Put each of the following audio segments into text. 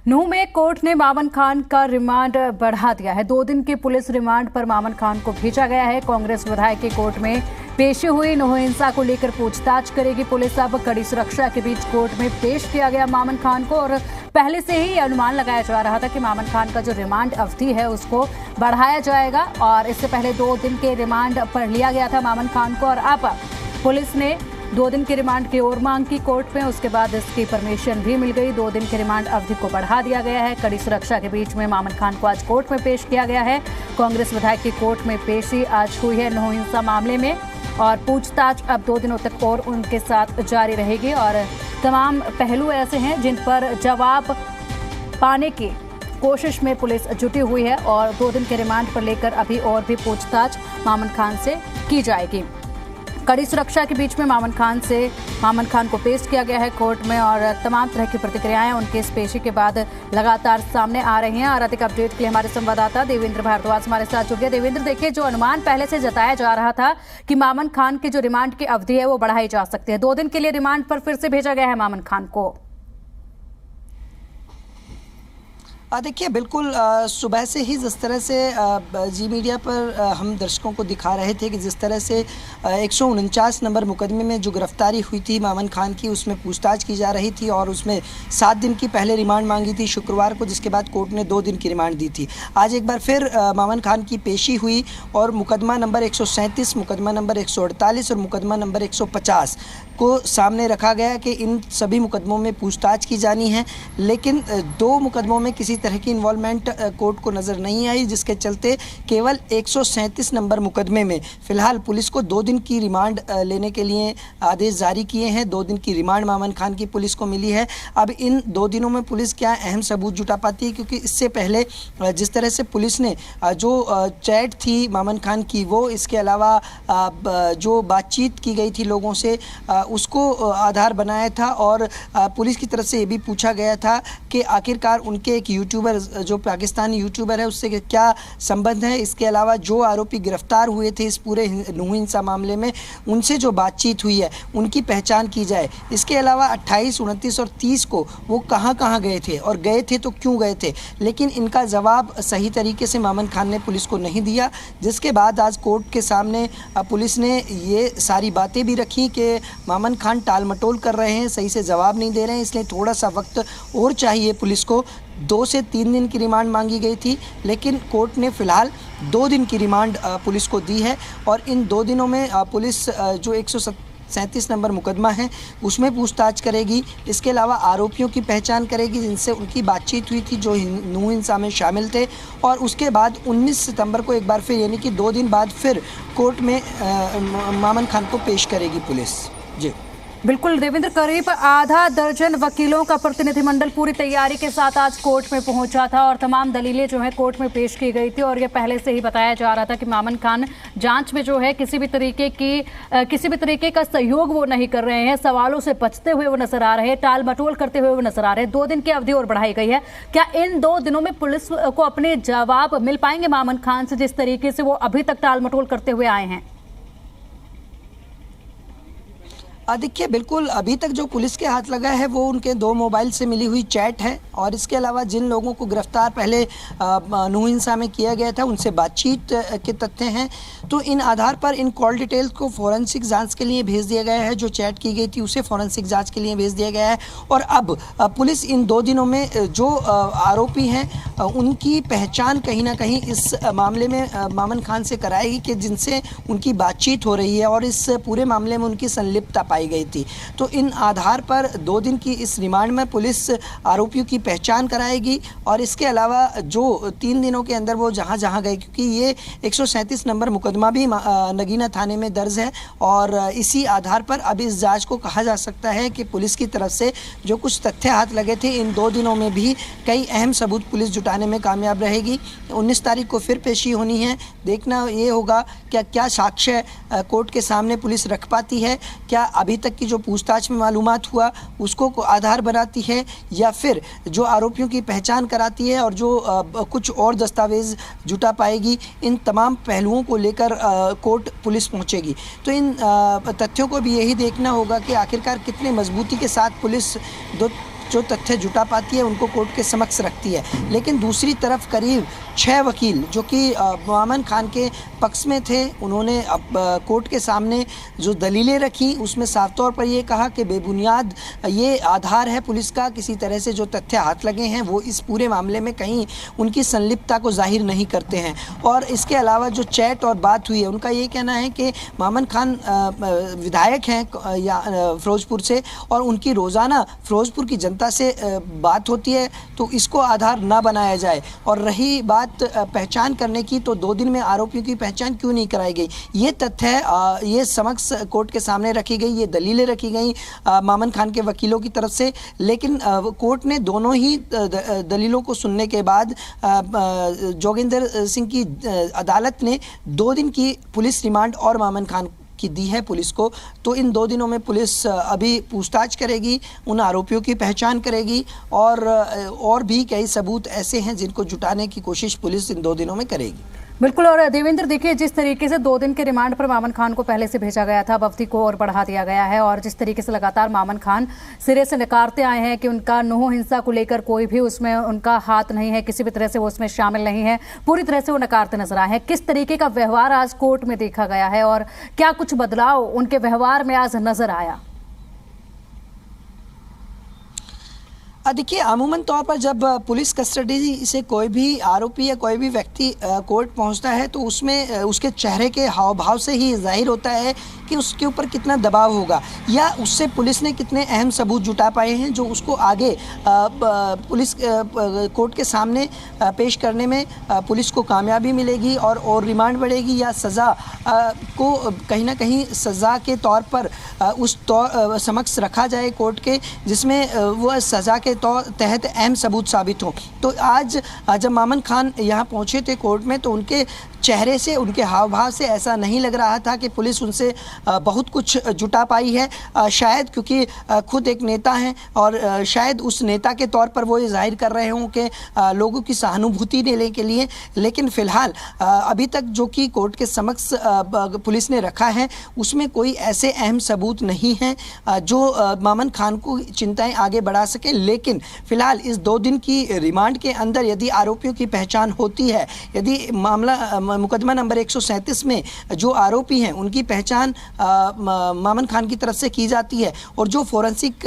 नूंह में कोर्ट ने मामन खान का रिमांड बढ़ा दिया है। 2 दिन के पुलिस रिमांड पर मामन खान को भेजा गया है। कांग्रेस विधायक की कोर्ट में पेशी हुई। नूंह हिंसा को लेकर पूछताछ करेगी पुलिस। अब कड़ी सुरक्षा के बीच कोर्ट में पेश किया गया मामन खान को। और पहले से ही अनुमान लगाया जा रहा था कि मामन खान का जो रिमांड अवधि है उसको बढ़ाया जाएगा और इससे पहले 2 दिन के रिमांड पर लिया गया था मामन खान को। और अब पुलिस ने 2 दिन के रिमांड की ओर मांग की कोर्ट में। उसके बाद इसकी परमिशन भी मिल गई। 2 दिन के रिमांड अवधि को बढ़ा दिया गया है। कड़ी सुरक्षा के बीच में मामन खान को आज कोर्ट में पेश किया गया है। कांग्रेस विधायक की कोर्ट में पेशी आज हुई है नूंह हिंसा मामले में और पूछताछ अब 2 दिनों तक और उनके साथ जारी रहेगी। और तमाम पहलू ऐसे हैं जिन पर जवाब पाने की कोशिश में पुलिस जुटी हुई है और 2 दिन के रिमांड पर लेकर अभी और भी पूछताछ मामन खान से की जाएगी। कड़ी सुरक्षा के बीच में मामन खान को पेश किया गया है कोर्ट में और तमाम तरह की प्रतिक्रियाएं उनके इस पेशी के बाद लगातार सामने आ रही हैं। और अधिक अपडेट के लिए हमारे संवाददाता देवेंद्र भारद्वाज हमारे साथ जुड़ गए। देवेंद्र, देखिए, जो अनुमान पहले से जताया जा रहा था कि मामन खान की जो रिमांड की अवधि है वो बढ़ाई जा सकती है, 2 दिन के लिए रिमांड पर फिर से भेजा गया है मामन खान को। देखिए, बिल्कुल सुबह से ही जिस तरह से जी मीडिया पर हम दर्शकों को दिखा रहे थे कि जिस तरह से 149 नंबर मुकदमे में जो गिरफ्तारी हुई थी मामन खान की, उसमें पूछताछ की जा रही थी और उसमें 7 दिन की पहले रिमांड मांगी थी शुक्रवार को, जिसके बाद कोर्ट ने 2 दिन की रिमांड दी थी। आज एक बार फिर मामन खान की पेशी हुई और मुकदमा नंबर 137, मुकदमा नंबर 148 और मुकदमा नंबर 150 को सामने रखा गया कि इन सभी मुकदमों में पूछताछ की जानी है। लेकिन 2 मुकदमों में किसी तरह की इन्वॉल्वमेंट कोर्ट को नज़र नहीं आई, जिसके चलते केवल 137 नंबर मुकदमे में फ़िलहाल पुलिस को 2 दिन की रिमांड लेने के लिए आदेश जारी किए हैं। 2 दिन की रिमांड मामन खान की पुलिस को मिली है। अब इन 2 दिनों में पुलिस क्या अहम सबूत जुटा पाती है, क्योंकि इससे पहले जिस तरह से पुलिस ने जो चैट थी मामन खान की, वो इसके अलावा जो बातचीत की गई थी लोगों से उसको आधार बनाया था और पुलिस की तरफ से ये भी पूछा गया था कि आखिरकार उनके एक यूट्यूबर, जो पाकिस्तानी यूट्यूबर है, उससे क्या संबंध है। इसके अलावा जो आरोपी गिरफ्तार हुए थे इस पूरे नूंह हिंसा मामले में, उनसे जो बातचीत हुई है उनकी पहचान की जाए। इसके अलावा 28, 29 और 30 को वो कहाँ गए थे और गए थे तो क्यों गए थे, लेकिन इनका जवाब सही तरीके से मामन खान ने पुलिस को नहीं दिया। जिसके बाद आज कोर्ट के सामने पुलिस ने ये सारी बातें भी रखी कि मामन खान टाल मटोल कर रहे हैं, सही से जवाब नहीं दे रहे हैं, इसलिए थोड़ा सा वक्त और चाहिए पुलिस को। 2 से 3 दिन की रिमांड मांगी गई थी, लेकिन कोर्ट ने फ़िलहाल 2 दिन की रिमांड पुलिस को दी है। और इन 2 दिनों में पुलिस जो 137 नंबर मुकदमा है उसमें पूछताछ करेगी। इसके अलावा आरोपियों की पहचान करेगी जिनसे उनकी बातचीत हुई थी, जो नूंह हिंसा में शामिल थे। और उसके बाद 19 सितंबर को एक बार फिर, यानी कि 2 दिन बाद फिर कोर्ट में मामन खान को पेश करेगी पुलिस। जी बिल्कुल देवेंद्र, करीब आधा दर्जन वकीलों का प्रतिनिधिमंडल पूरी तैयारी के साथ आज कोर्ट में पहुंचा था और तमाम दलीलें जो है कोर्ट में पेश की गई थी। और ये पहले से ही बताया जा रहा था कि मामन खान जांच में जो है किसी भी तरीके का सहयोग वो नहीं कर रहे हैं, सवालों से बचते हुए वो नजर आ रहे हैं, टाल मटोल करते हुए वो नजर आ रहे हैं। 2 दिन की अवधि और बढ़ाई गई है। क्या इन 2 दिनों में पुलिस को अपने जवाब मिल पाएंगे मामन खान से, जिस तरीके से वो अभी तक टाल मटोल करते हुए आए हैं? देखिए, बिल्कुल अभी तक जो पुलिस के हाथ लगा है वो उनके 2 मोबाइल से मिली हुई चैट है और इसके अलावा जिन लोगों को गिरफ्तार पहले नूंह हिंसा में किया गया था उनसे बातचीत के तथ्य हैं। तो इन आधार पर इन कॉल डिटेल्स को फॉरेंसिक जांच के लिए भेज दिया गया है। जो चैट की गई थी उसे फॉरेंसिक जांच के लिए भेज दिया गया है। और अब पुलिस इन 2 दिनों में जो आरोपी हैं उनकी पहचान कहीं ना कहीं इस मामले में मामन खान से कराएगी कि जिनसे उनकी बातचीत हो रही है और इस पूरे मामले में उनकी संलिप्तता पाई गई थी। तो इन आधार पर 2 दिन की इस रिमांड में पुलिस आरोपियों की पहचान कराएगी। और इसके अलावा जो 3 दिनों के अंदर वो जहां गए, क्योंकि ये 137 नंबर मुकदमा भी नगीना थाने में दर्ज है और इसी आधार पर अब इस जांच को कहा जा सकता है कि पुलिस की तरफ से जो कुछ तथ्य हाथ लगे थे इन 2 दिनों में भी कई अहम सबूत पुलिस जुटाने में कामयाब रहेगी। 19 तारीख को फिर पेशी होनी है। देखना ये होगा क्या साक्ष्य कोर्ट के सामने पुलिस रख पाती है, क्या अभी तक की जो पूछताछ में मालूमात हुआ उसको आधार बनाती है, या फिर जो आरोपियों की पहचान कराती है और जो कुछ और दस्तावेज जुटा पाएगी। इन तमाम पहलुओं को लेकर कोर्ट पुलिस पहुंचेगी। तो इन तथ्यों को भी यही देखना होगा कि आखिरकार कितने मजबूती के साथ पुलिस जो तथ्य जुटा पाती है उनको कोर्ट के समक्ष रखती है। लेकिन दूसरी तरफ करीब 6 वकील जो कि मामन खान के पक्ष में थे, उन्होंने कोर्ट के सामने जो दलीलें रखी उसमें साफ तौर पर ये कहा कि बेबुनियाद ये आधार है पुलिस का, किसी तरह से जो तथ्य हाथ लगे हैं वो इस पूरे मामले में कहीं उनकी संलिप्तता को जाहिर नहीं करते हैं। और इसके अलावा जो चैट और बात हुई है, उनका ये कहना है कि मामन खान विधायक हैं फिरोजपुर से और उनकी रोज़ाना फिरोजपुर की जनता से बात होती है, तो इसको आधार ना बनाया जाए। और रही बात पहचान करने की, तो 2 दिन में आरोपियों की पहचान क्यों नहीं कराई गई, ये तथ्य ये समक्ष कोर्ट के सामने रखी गई, ये दलीलें रखी गई मामन खान के वकीलों की तरफ से। लेकिन कोर्ट ने दोनों ही दलीलों को सुनने के बाद जोगिंदर सिंह की अदालत ने 2 दिन की पुलिस रिमांड और मामन खान की दी है पुलिस को। तो इन 2 दिनों में पुलिस अभी पूछताछ करेगी, उन आरोपियों की पहचान करेगी और भी कई सबूत ऐसे हैं जिनको जुटाने की कोशिश पुलिस इन 2 दिनों में करेगी। बिल्कुल। और देवेंद्र, देखिए जिस तरीके से 2 दिन के रिमांड पर मामन खान को पहले से भेजा गया था, अब अवधि को और बढ़ा दिया गया है, और जिस तरीके से लगातार मामन खान सिरे से नकारते आए हैं कि उनका नूह हिंसा को लेकर कोई भी उसमें उनका हाथ नहीं है, किसी भी तरह से वो उसमें शामिल नहीं है, पूरी तरह से वो नकारते नजर आए हैं। किस तरीके का व्यवहार आज कोर्ट में देखा गया है और क्या कुछ बदलाव उनके व्यवहार में आज नजर आया? देखिए, अमूमन तौर पर जब पुलिस कस्टडी से कोई भी आरोपी या कोई भी व्यक्ति कोर्ट पहुंचता है तो उसमें उसके चेहरे के हाव भाव से ही जाहिर होता है कि उसके ऊपर कितना दबाव होगा या उससे पुलिस ने कितने अहम सबूत जुटा पाए हैं जो उसको आगे पुलिस कोर्ट के सामने पेश करने में पुलिस को कामयाबी मिलेगी और रिमांड बढ़ेगी या सज़ा को कहीं ना कहीं सज़ा के तौर पर उस समक्ष रखा जाए कोर्ट के, जिसमें वह सज़ा के तहत अहम सबूत साबित हो। तो आज जब मामन खान यहाँ पहुँचे थे कोर्ट में तो उनके चेहरे से, उनके हाव भाव से ऐसा नहीं लग रहा था कि पुलिस उनसे बहुत कुछ जुटा पाई है। शायद क्योंकि खुद एक नेता हैं और शायद उस नेता के तौर पर वो ये जाहिर कर रहे हों कि लोगों की सहानुभूति देने के लिए। लेकिन फ़िलहाल अभी तक जो कि कोर्ट के समक्ष पुलिस ने रखा है उसमें कोई ऐसे अहम सबूत नहीं हैं जो मामन खान को चिंताएं आगे बढ़ा सके। लेकिन फ़िलहाल इस 2 दिन की रिमांड के अंदर यदि आरोपियों की पहचान होती है, यदि मामला मुकदमा नंबर 137 में जो आरोपी हैं उनकी पहचान मामन खान की तरफ से की जाती है और जो फोरेंसिक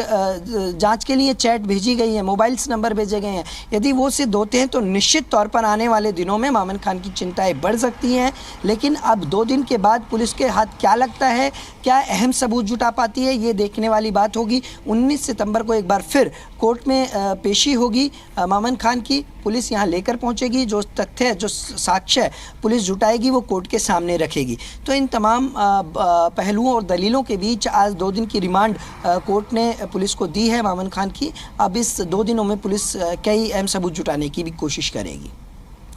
जांच के लिए चैट भेजी गई है, मोबाइल्स नंबर भेजे गए हैं, यदि वो सिद्ध होते हैं तो निश्चित तौर पर आने वाले दिनों में मामन खान की चिंताएं बढ़ सकती हैं। लेकिन अब 2 दिन के बाद पुलिस के हाथ क्या लगता है, क्या अहम सबूत जुटा पाती है, ये देखने वाली बात होगी। 19 सितंबर को एक बार फिर कोर्ट में पेशी होगी मामन खान की। पुलिस यहाँ लेकर पहुँचेगी, जो तथ्य, जो साक्ष्य पुलिस जुटाएगी वो कोर्ट के सामने रखेगी। तो इन तमाम पहलुओं और दलीलों के बीच आज 2 दिन की रिमांड कोर्ट ने पुलिस को दी है मामन खान की। अब इस 2 दिनों में पुलिस कई अहम सबूत जुटाने की भी कोशिश करेगी।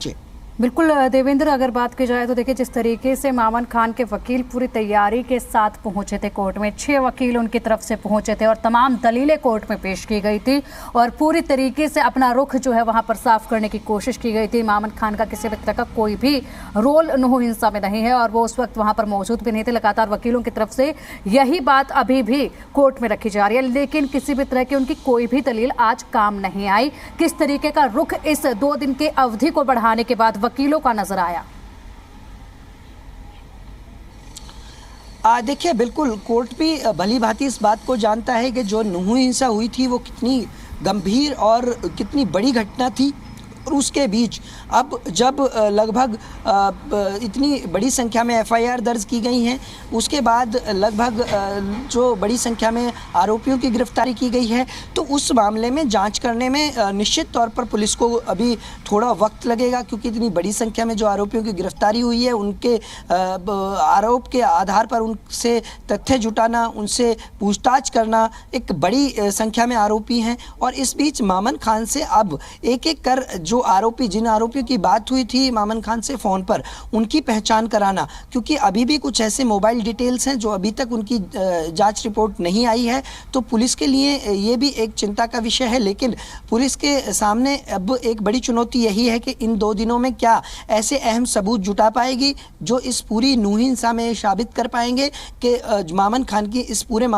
जी बिल्कुल देवेंद्र, अगर बात की जाए तो देखिए जिस तरीके से मामन खान के वकील पूरी तैयारी के साथ पहुंचे थे कोर्ट में, 6 वकील उनकी तरफ से पहुंचे थे और तमाम दलीलें कोर्ट में पेश की गई थी और पूरी तरीके से अपना रुख जो है वहां पर साफ करने की कोशिश की गई थी। मामन खान का किसी भी तरह का कोई भी रोल नूह हिंसा में नहीं है और वो उस वक्त वहां पर मौजूद भी नहीं थे। लगातार वकीलों की तरफ से यही बात अभी भी कोर्ट में रखी जा रही है, लेकिन किसी भी तरह की उनकी कोई भी दलील आज काम नहीं आई। किस तरीके का रुख इस 2 दिन के अवधि को बढ़ाने के बाद वकीलों का नजर आया? देखिए, बिल्कुल कोर्ट भी भली भांति इस बात को जानता है कि जो नूह हिंसा हुई थी वो कितनी गंभीर और कितनी बड़ी घटना थी। और उसके बीच अब जब लगभग इतनी बड़ी संख्या में एफआईआर दर्ज की गई हैं, उसके बाद लगभग जो बड़ी संख्या में आरोपियों की गिरफ्तारी की गई है, तो उस मामले में जांच करने में निश्चित तौर पर पुलिस को अभी थोड़ा वक्त लगेगा, क्योंकि इतनी बड़ी संख्या में जो आरोपियों की गिरफ्तारी हुई है उनके आरोप के आधार पर उनसे तथ्य जुटाना, उनसे पूछताछ करना, एक बड़ी संख्या में आरोपी हैं। और इस बीच मामन खान से अब एक एक कर जो आरोपी, जिन आरोपियों की बात हुई थी मामन खान से फ़ोन पर, उनकी पहचान कराना, क्योंकि अभी भी कुछ ऐसे मोबाइल डिटेल्स हैं जो अभी तक उनकी जांच रिपोर्ट नहीं आई है। तो पुलिस के लिए ये भी एक चिंता का विषय है। लेकिन पुलिस के सामने अब एक बड़ी चुनौती यही है कि इन 2 दिनों में क्या ऐसे अहम सबूत जुटा पाएगी जो इस पूरी नूह हिंसा में साबित कर पाएंगे कि मामन खान की इस पूरे